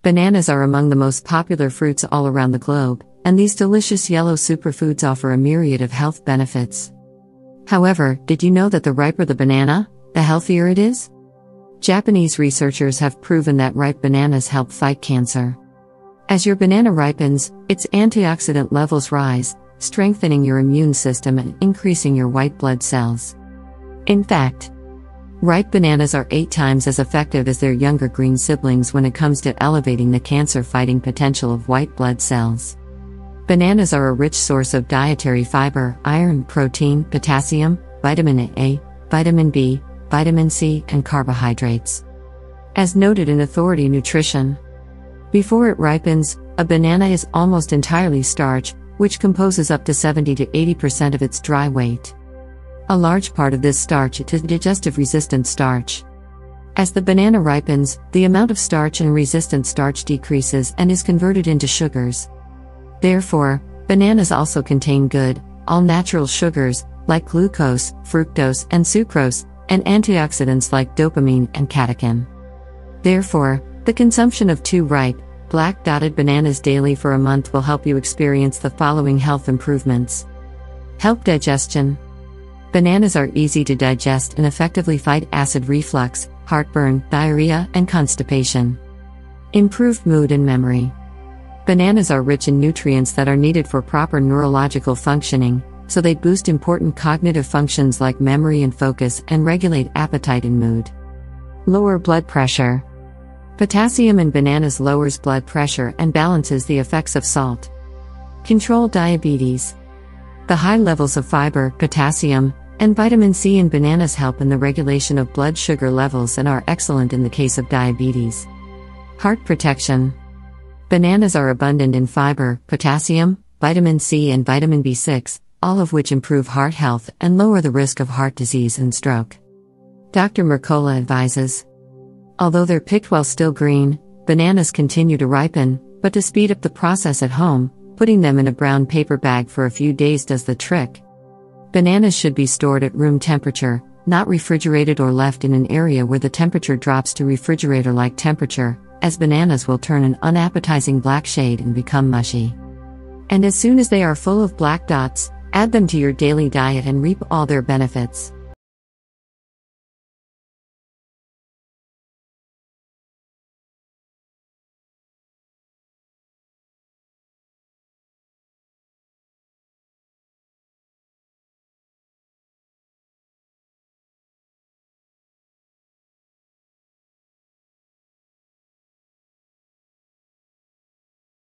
Bananas are among the most popular fruits all around the globe, and these delicious yellow superfoods offer a myriad of health benefits. However, did you know that the riper the banana, the healthier it is? Japanese researchers have proven that ripe bananas help fight cancer. As your banana ripens, its antioxidant levels rise, strengthening your immune system and increasing your white blood cells. In fact, ripe bananas are 8 times as effective as their younger green siblings when it comes to elevating the cancer-fighting potential of white blood cells. Bananas are a rich source of dietary fiber, iron, protein, potassium, vitamin A, vitamin B, vitamin C, and carbohydrates. As noted in Authority Nutrition, before it ripens, a banana is almost entirely starch, which composes up to 70 to 80% of its dry weight. A large part of this starch is digestive-resistant starch. As the banana ripens, the amount of starch and resistant starch decreases and is converted into sugars. Therefore, bananas also contain good, all-natural sugars, like glucose, fructose, and sucrose, and antioxidants like dopamine and catechin. Therefore, the consumption of 2 ripe, black-dotted bananas daily for a month will help you experience the following health improvements. Help digestion. Bananas are easy to digest and effectively fight acid reflux, heartburn, diarrhea, and constipation. Improved mood and memory. Bananas are rich in nutrients that are needed for proper neurological functioning, so they boost important cognitive functions like memory and focus and regulate appetite and mood. Lower blood pressure. Potassium in bananas lowers blood pressure and balances the effects of salt. Control diabetes. The high levels of fiber, potassium, and vitamin C in bananas help in the regulation of blood sugar levels and are excellent in the case of diabetes. Heart protection. Bananas are abundant in fiber, potassium, vitamin C, and vitamin B6, all of which improve heart health and lower the risk of heart disease and stroke. Dr. Mercola advises, although they're picked while still green, bananas continue to ripen, but to speed up the process at home, putting them in a brown paper bag for a few days does the trick. Bananas should be stored at room temperature, not refrigerated or left in an area where the temperature drops to refrigerator-like temperature, as bananas will turn an unappetizing black shade and become mushy. And as soon as they are full of black dots, add them to your daily diet and reap all their benefits.